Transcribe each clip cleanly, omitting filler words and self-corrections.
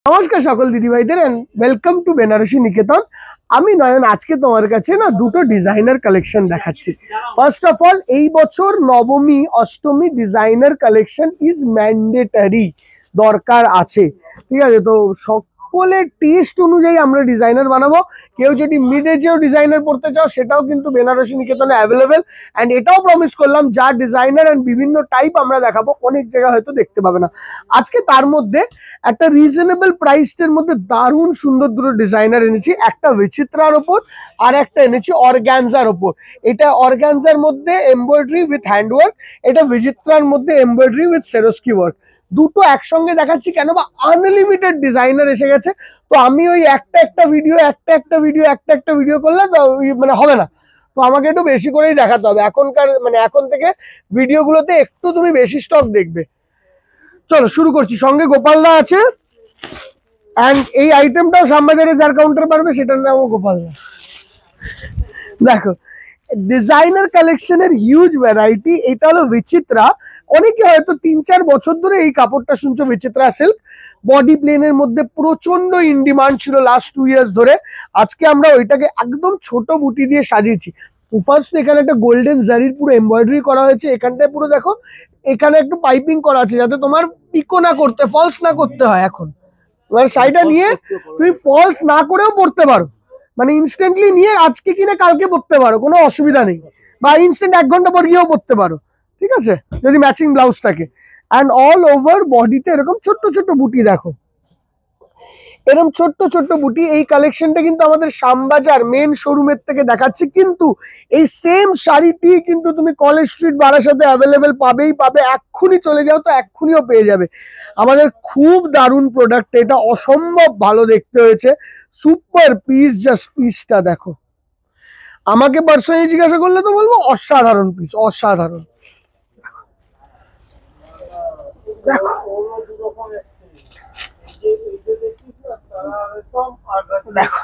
নমস্কার সকল দিদিভাইদের and welcome to Banarasi নিকেতন। আমি নয়ন আজকে তোমার কাছে না দুটো ডিজাইনার কালেকশন দেখাচ্ছি। ফার্স্ট অফ অল, এই বছর নবমী Ashtami designer collection is mandatory, দরকার আছে। ঠিক আছে, তো সকলের টেস্ট অনুযায়ী আমরা ডিজাইনার বানাবো। কেউ যদি মিড এজেও ডিজাইনার পড়তে চাও সেটাও কিন্তু বেনারসি নিকেতনে অ্যাভেলেবেল। অ্যান্ড এটাও প্রমিস করলাম, যা ডিজাইনার অ্যান্ড বিভিন্ন টাইপ আমরা দেখাবো অনেক জায়গায় হয়তো দেখতে পাবে না। আজকে তার মধ্যে একটা রিজনেবল প্রাইসের মধ্যে দারুণ সুন্দর দুটো ডিজাইনার এনেছি। একটা বিচিত্রার ওপর আর একটা এনেছি অর্গানজার ওপর। এটা অর্গানজার মধ্যে এমব্রয়ডারি উইথ হ্যান্ডওয়ার্ক, এটা বিচিত্রার মধ্যে এমব্রয়ডারি উইথ সেরস্কি ওয়ার্ক। দুটো একসঙ্গে দেখাচ্ছি কেন, বা আনলিমিটেড ডিজাইনার এসে গেছে। তো আমি ওই একটা ভিডিও করলে তো মানে হবে না, তো আমাকে একটু বেশি করেই দেখাতে হবে। এখন থেকে ভিডিওগুলোতে একটু তুমি বেশি স্টক দেখবে। চলো শুরু করছি। সঙ্গে গোপালদা আছে, অ্যান্ড এই আইটেমটাও শ্যামবাজারে যার কাউন্টার পারবে সেটার নামও গোপালদা। দেখো, ডিজাইনার কালেকশনের হিউজ ভ্যারাইটি। এটা হলো বিচিত্রা। অনেকে হয়তো 3-4 বছর ধরে এই কাপড়টা শুনছো, বিচিত্রা সিল্ক। বডি প্লেনের মধ্যে প্রচন্ড ইন ডিমান্ড ছিল লাস্ট 2 ইয়ার্স ধরে। আজকে আমরা ওইটাকে একদম ছোট বুটি দিয়ে সাজিয়েছি। ফার্স্ট এখানে একটা গোল্ডেন জারির পুরো এমব্রয়ডারি করা হয়েছে। এখানটায় পুরো দেখো, এখানে একটু পাইপিং করা আছে যাতে তোমার পিকো না করতে, ফলস না করতে হয়। এখন এবার শাড়িটা নিয়ে তুমি ফলস না করেও পরতে পারো, মানে ইনস্ট্যান্টলি নিয়ে আজকে কিনে কালকে পরতে পারো, কোনো অসুবিধা নেই। বা ইনস্ট্যান্ট 1 ঘন্টা পর গিয়েও পরতে পারো, ঠিক আছে, যদি ম্যাচিং ব্লাউজ থাকে। অ্যান্ড অল ওভার বডিতে এরকম ছোট্ট ছোট্ট বুটি দেখো, এরকম ছোট্ট ছোট্ট বুটি। এই কালেকশনটা কিন্তু আমাদের শ্যামবাজার মেন শোরুমের থেকে দেখাচ্ছি, কিন্তু এই সেম শাড়িটি কিন্তু তুমি কলেজ স্ট্রিট বারাসাতে অ্যাভেলেবেল পাবে। এক্ষুনি চলে যাও তো এক্ষুনিও পেয়ে যাবে। আমাদের খুব দারুণ প্রোডাক্ট, এটা অসম্ভব ভালো দেখতে হয়েছে। সুপার পিস, জাস্ট পিসটা দেখো। আমাকে পার্সোনালি জিজ্ঞাসা করলে তো বলবো অসাধারণ পিস, অসাধারণ। দেখো দেখো,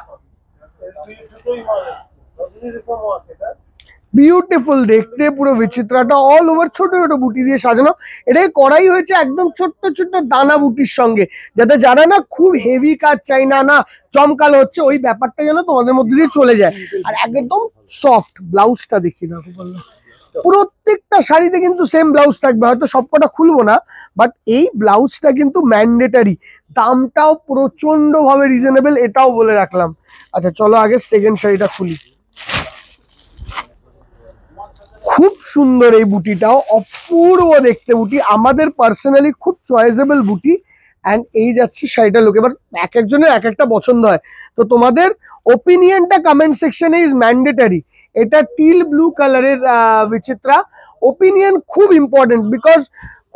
বিউটিফুল দেখতে পুরো বিচিত্রাটা অল ওভার ছোট ছোট বুটি দিয়ে সাজানো। এটাই করাই হয়েছে একদম ছোট্ট ছোট্ট দানা বুটির সঙ্গে, যাতে যারা না খুব হেভি কাজ চাই না, না চমকালো হচ্ছে, ওই ব্যাপারটা যেন তোমাদের মধ্যে দিয়ে চলে যায়। আর একদম সফট ব্লাউজটা দেখি দেখো, বললো প্রত্যেকটা শাড়িতে কিন্তু সেম ব্লাউজ থাকবে, হয়তো সবকটা খুলবো না, বাট এই ব্লাউজটা কিন্তু ম্যান্ডেটারি। দামটাও প্রচন্ড ভাবে রিজনেবল, এটাও বলে রাখলাম। আচ্ছা চলো আগে সেকেন্ড শাড়িটা খুলি। খুব সুন্দর এই বুটিটাও, অপূর্ব দেখতে বুটি, আমাদের পার্সোনালি খুব চয়েসেবল বুটি। অ্যান্ড এই যাচ্ছি শাড়িটা লোক, এবার এক একজনের এক একটা পছন্দ হয়, তো তোমাদের ওপিনিয়নটা কমেন্ট সেকশনে ইজ ম্যান্ডেটারি। এটা টিল ব্লু কালারের বিচিত্রা। ওপিনিয়ন খুব ইম্পর্টেন্ট, বিকজ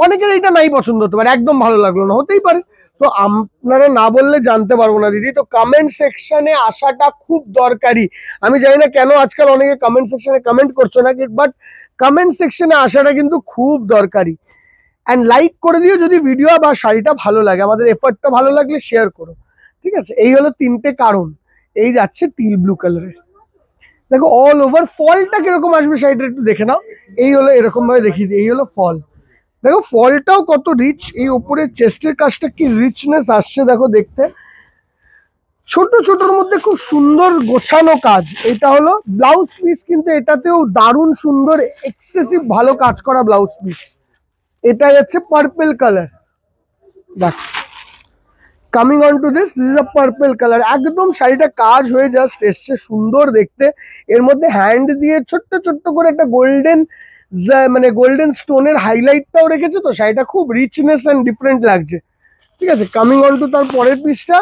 অনেকের এটা নাই পছন্দ হতে পারে, একদম ভালো লাগলো না, হতেই পারে। তো আপনারা না বললে জানতে পারবো না দিদি, তো কমেন্ট সেকশনে আসাটা খুব দরকারি। আমি জানি না কেন আজকাল অনেকে কমেন্ট সেকশনে কমেন্ট করছো না, বাট কমেন্ট সেকশনে আসাটা কিন্তু খুব দরকারি। অ্যান্ড লাইক করে দিও যদি ভিডিও বা শাড়িটা ভালো লাগে, আমাদের এফর্টটা ভালো লাগলে শেয়ার করো, ঠিক আছে। এই হলো 3টে কারণ। এই যাচ্ছে টিল ব্লু কালারের, দেখো অল ওভার ফলটা কিরকম আসবে শাড়িটা একটু দেখে নাও। এই হলো এরকম ভাবে দেখিয়ে দিই, এই হলো ফল। দেখো ফলটাও কত রিচ, এই উপরে চেস্টের কাজটা কি রিচনেস আসছে দেখো দেখতে। ছোট ছোটর মধ্যে খুব সুন্দর গোছানো কাজ। এটা হলো ব্লাউজ পিস, কিন্তু এটাতেও দারুণ সুন্দর এক্সেসিভ ভালো কাজ করা ব্লাউজ পিস। এটা যাচ্ছে পার্পল কালার, দেখো coming on to this is a purple colour. একদম শাড়িটা কাজ হয়ে জাস্ট এসছে, সুন্দর দেখতে। এর মধ্যে হ্যান্ড দিয়ে ছোট্ট ছোট্ট করে একটা গোল্ডেন স্টোনের হাইলাইটটাও রেখেছে, তো শাড়িটা খুব রিচনেস অ্যান্ড ডিফারেন্ট লাগছে, ঠিক আছে। কামিং অন টু তার পরের পিসটা,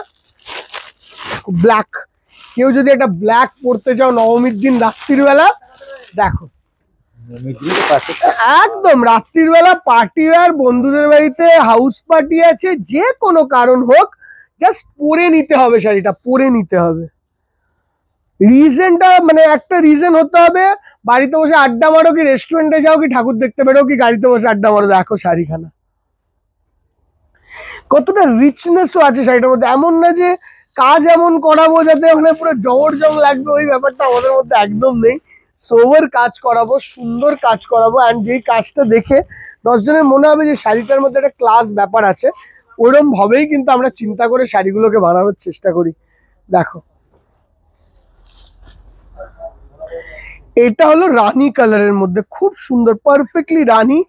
ব্ল্যাক। কেউ যদি একটা ব্ল্যাক পরতে চাও নবমীর দিন রাত্রির বেলা, দেখো একদম রাত্রির বেলা পার্টি ওয়্যার, বন্ধুদের বাড়িতে হাউস পার্টি আছে, যে কোনো কারণ হোক জাস্ট পরে নিতে হবে, শাড়িটা পরে নিতে হবে। রিজনটা মানে একটা রিজন হতে হবে, বাড়িতে বসে আড্ডা মারো কি রেস্টুরেন্টে যাও কি ঠাকুর দেখতে বেরো কি গাড়িতে বসে আড্ডা মারো, দেখো শাড়িখানা কতটা রিচনেসও আছে শাড়িটার মধ্যে। এমন না যে কাজ এমন করাবো যাতে মানে পুরো জবরজং লাগবে, ওই ব্যাপারটা আমাদের মধ্যে একদম নেই। সোভার কাজ করাবো, সুন্দর কাজ করাবো, অ্যান্ড যেই কাজটা দেখে 10 জনের মনে হবে যে শাড়িটার মধ্যে একটা ক্লাস ব্যাপার আছে, ওরকম ভাবেই কিন্তু আমরা চিন্তা করে শাড়িগুলোকে বানানোর চেষ্টা করি। দেখো এটা হলো রানী কালারের মধ্যে, খুব সুন্দর, পারফেক্টলি রানী।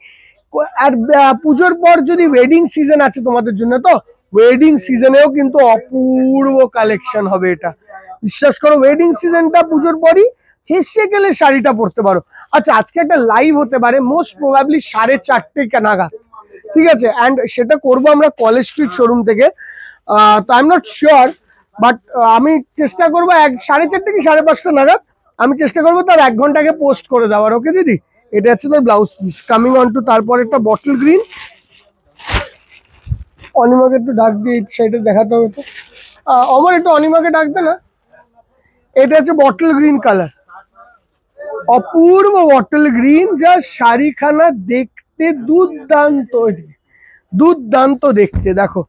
আর পুজোর পর যদি ওয়েডিং সিজন আছে তোমাদের জন্য, তো ওয়েডিং সিজনেও কিন্তু অপূর্ব কালেকশন হবে এটা। বিশ্বাস করো, ওয়েডিং সিজনটা পুজোর পরই, হেসে গেলে শাড়িটা পরতে পারো। আচ্ছা, আজকে একটা লাইভ হতে পারে মোস্ট প্রবাবলি 4:30 নাগাদ, ঠিক আছে? অ্যান্ড সেটা করবো আমরা কলেজ স্ট্রিট শোরুম থেকে। তো I am not sure, but আমি চেষ্টা করবো 4:30 কি 5:30 নাগাদ আমি চেষ্টা করবো তার 1 ঘন্টা আগে পোস্ট করে দেওয়ার। ওকে দিদি, এটা হচ্ছে তোর blouse piece. Coming on to তারপর একটা বটল গ্রিন। অনিমাকে একটু ডাক দিয়ে এই সাইডে দেখাতে হবে তো। আমার একটু অনিমাকে ডাকবে না? এটা হচ্ছে বটল গ্রিন কালার, অপূর্ব বটল গ্রিন, যা শাড়িখানা দেখতে দুর্দান্ত, দুর্দান্ত দেখতে। দেখো,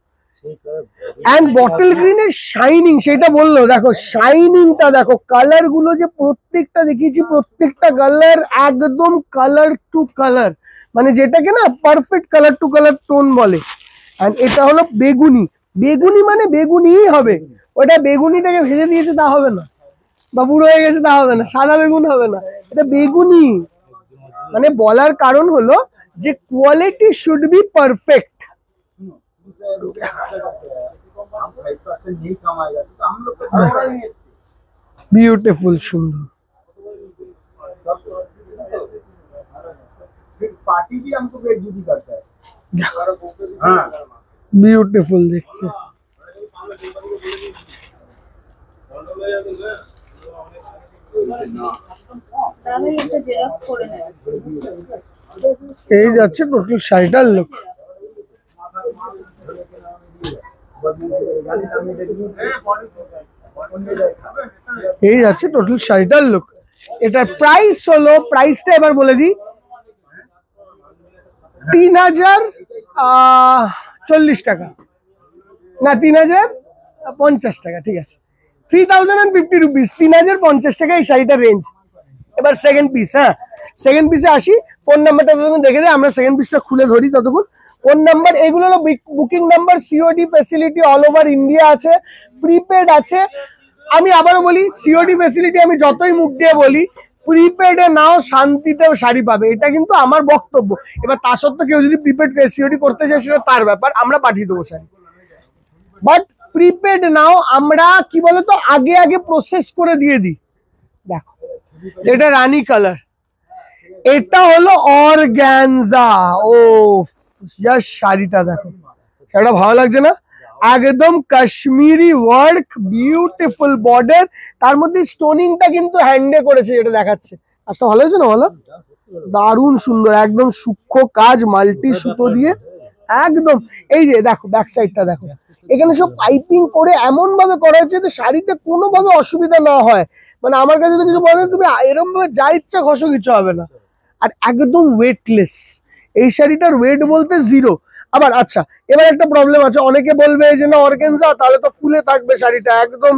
এন্ড বটল গ্রিনের শাইনিং, সেটা বললো, দেখো শাইনিংটা দেখো, কালার গুলো যে প্রত্যেকটা দেখিয়েছি, প্রত্যেকটা কালার একদম কালার টু কালার, মানে যেটাকে না perfect colour to colour tone বলে। এন্ড এটা হলো বেগুনি, বেগুনি মানে বেগুনিই হবে, ওটা বেগুনিটাকে ভেজে দিয়েছে তা হবে না, বা বুড়ো হয়ে গেছে তা হবে না, সাদা বেগুন হবে না, এটা বেগুনি। মানে বলার কারণ হলো যে quality should be perfect. Beautiful, সুন্দর। पार्टी भी हमको वेट ड्यूटी करता है। বিউটিফুল দেখতে। এই যাচ্ছে টোটাল শাড়িটার লুক। এই যাচ্ছে টোটাল শাড়িটার লুক। এটার প্রাইস হলো, প্রাইসটা এবার বলে দিই, 3040 টাকা, না 3050 টাকা, ঠিক আছে, 3050 রুপিস, 3050 টাকা এই শাড়িটার রেঞ্জ। এবার সেকেন্ড পিস, হ্যাঁ সেকেন্ড পিসে আসি। ফোন নাম্বারটা ততক্ষণ দেখে দেয়, আমরা সেকেন্ড পিসটা খুলে ধরি ততক্ষণ। ফোন নাম্বার এগুলো হলো booking number, COD facility all over India আছে, প্রিপেড আছে। আমি আবারও বলি, সিওডি ফ্যাসিলিটি আমি যতই মুখ দিয়ে বলি, প্রিপেডে নাও শান্তিতেও শাড়ি পাবে, এটা কিন্তু আমার বক্তব্য। এবার তা সত্ত্বেও কেউ যদি প্রিপেড সিওডি করতে চায় সেটা তার ব্যাপার, আমরা পাঠিয়ে দেবো শাড়ি। বাট প্রিপেড নাও আমরা কি বলতো আগে আগে প্রসেস করে দিয়ে দিই। দেখো এটা রানী কালার, এটা হলো অর্গানজা। ও জাস্ট শাড়িটা দেখো, শাড়িটা ভালো লাগছে না? একদম কাশ্মীরি ওয়ার্ক, বিউটিফুল বর্ডার, তার মধ্যে স্টোনিংটা কিন্তু হ্যান্ডে করেছে, যেটা দেখাচ্ছে। আচ্ছা ভালো হয়েছে না বলো? দারুণ সুন্দর, একদম সূক্ষ্ম কাজ, মাল্টি সুতো দিয়ে একদম। এই যে দেখো ব্যাক সাইডটা দেখো, এখানে সব পাইপিং করে এমন ভাবে করা হয়েছে যে শাড়িতে কোনোভাবে অসুবিধা না হয়। মানে আমার কাছে তো কিছু বলে, তুমি এরকম ভাবে যা ইচ্ছা ঘষো, কিছু হবে না। আর একদম ওয়েটলেস, এই শাড়িটার ওয়েট বলতে 0। আবার আচ্ছা, এবার একটা প্রবলেম আছে, অনেকে বলবে যে না অর্গানজা তাহলে তো ফুলে থাকবে শাড়িটা একদম,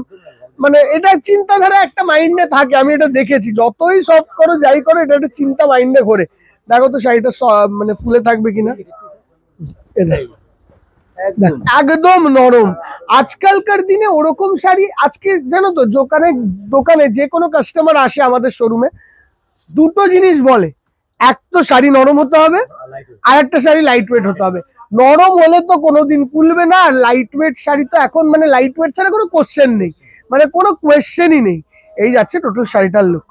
মানে এটা চিন্তাধারা একটা মাইন্ডে থাকে, আমি এটা দেখেছি, যতই সফট করো যাই করো, এটা একটা চিন্তা মাইন্ডে করে। দেখো তো শাড়িটা মানে ফুলে থাকবে কিনা, একদম নরম। আজকালকার দিনে ওরকম শাড়ি, আজকে জানো তো দোকানে যে কোনো কাস্টমার আসে আমাদের শোরুমে, দুটো জিনিস বলে, এক তো শাড়ি নরম হতে হবে, আর একটা শাড়ি লাইট ওয়েট হতে হবে। নরম হলে তো কোনোদিন ফুলবে না, আর লাইট ওয়েট শাড়ি তো এখন মানে লাইট ওয়েট ছাড়া কোনো কোশ্চেন নেই, মানে কোনো কোয়েশ্চেনই নেই। এই যাচ্ছে টোটাল শাড়িটার লুক।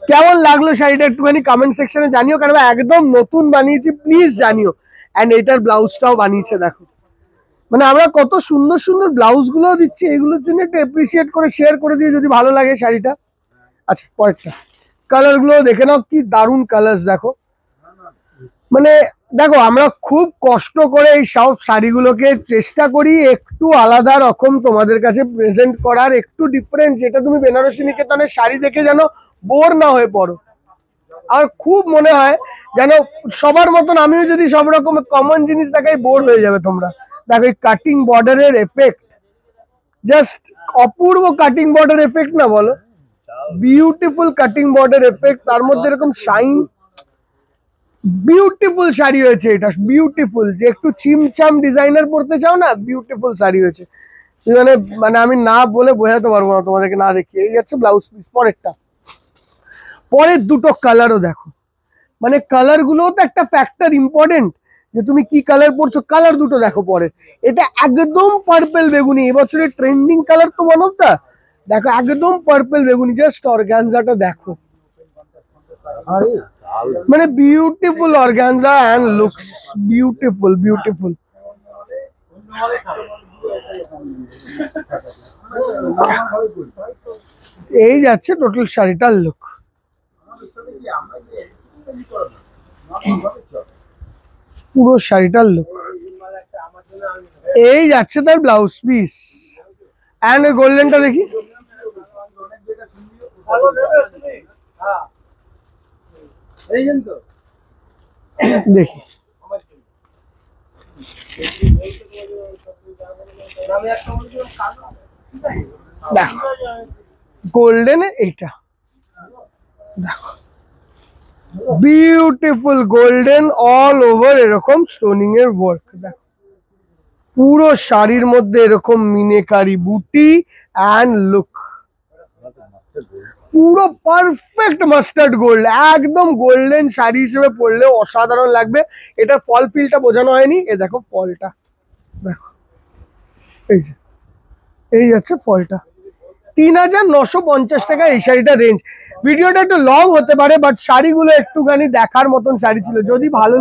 কেমন লাগলো শাড়িটা একটুখানি কমেন্ট সেকশনে জানিও, কারণ একদম নতুন বানিয়েছি, প্লিজ জানিও। এন্ড এটার ব্লাউজটাও বানিয়েছে দেখো, মানে আমরা কত সুন্দর সুন্দর ব্লাউজ গুলো দিচ্ছি, এগুলোর জন্য একটু অ্যাপ্রিসিয়েট করে শেয়ার করে দিয়ে যদি ভালো লাগে শাড়িটা। আচ্ছা পরেরটা, কালার গুলো দেখে নাও, কি দারুণ কালার দেখো। মানে দেখো আমরা খুব কষ্ট করে এই সব শাড়িগুলোকে চেষ্টা করি একটু আলাদা রকম তোমাদের কাছে প্রেজেন্ট করার, একটু ডিফারেন্ট, যেটা তুমি বেনারসি নিকেতনের শাড়ি দেখে যেন বোর না হয়ে পড়ো। আর খুব মনে হয় যেন সবার মতন আমিও যদি সব রকম কমন জিনিস দেখাই, বোর হয়ে যাবে তোমরা। দেখো এই কাটিং বর্ডারের এফেক্ট, জাস্ট অপূর্ব কাটিং বর্ডার এফেক্ট না বলো, বিউটিফুল কাটিং বর্ডার এফেক্ট, তার মধ্যে এরকম শাইন, বিউটিফুল শাড়ি হয়েছে এটা, বিউটিফুল। যে একটু চিমচাম ডিজাইনার পরতে চাও না, বিউটিফুল শাড়ি হয়েছে। মানে মানে আমি না বলে বোঝাতে পারবো না তোমাদেরকে না দেখিয়ে। এই যাচ্ছে ব্লাউজ পিস। পরেরটা, পরের দুটো কালারও দেখো, মানে কালার গুলোও তো একটা ফ্যাক্টর ইম্পর্টেন্ট, যে তুমি কি কালার পরছো। কালার দুটো দেখো পরে, এটা একদম পার্পল বেগুনি, এবছরের ট্রেন্ডিং কালার তো ওয়ান অফ দা। দেখো একদম পার্পল বেগুনি, জাস্ট অর্গানজাটা দেখো, মানে beautiful organza and looks beautiful beautiful. এই যাচ্ছে টোটাল শাড়িটার লুক। পুরো শাড়িটার লুক। এই যাচ্ছে তার ব্লাউজ পিস অ্যান্ড গোল্ডেনটা দেখি, দেখি দেখো গোল্ডেন, এইটা দেখো বিউটিফুল গোল্ডেন অল ওভার এরকম স্টোনিং এর ওয়ার্ক। দেখো পুরো শাড়ির মধ্যে এরকম মিনেকারি বুটি অ্যান্ড লুক, পুরো পারফেক্ট মাস্টার্ড গোল্ড, একদম গোল্ডেন শাড়ি হিসেবে পরলে অসাধারণ লাগবে। এটা ফল ফিলটা বোঝানো হয়নি, এ দেখো ফলটা দেখো, এই যে এই যাচ্ছে ফলটা। ৩৯৫০ টাকা এই শাড়িটা রেঞ্জ। ভিডিওটা একটু লং হতে পারে, বাট শাড়িগুলো একটুখানি দেখার মতন শাড়ি ছিল। যদি ভালো,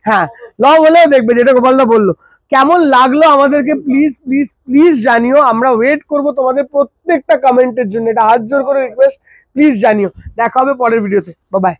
হ্যাঁ লং হলেও দেখবে, যেটা গোপালদা বললো। কেমন লাগলো আমাদেরকে প্লিজ প্লিজ প্লিজ জানিও, আমরা ওয়েট করব তোমাদের প্রত্যেকটা কমেন্টের জন্য। এটা হাত জোর করে রিকোয়েস্ট, প্লিজ জানিও। দেখা হবে পরের ভিডিওতে, বাই বাই।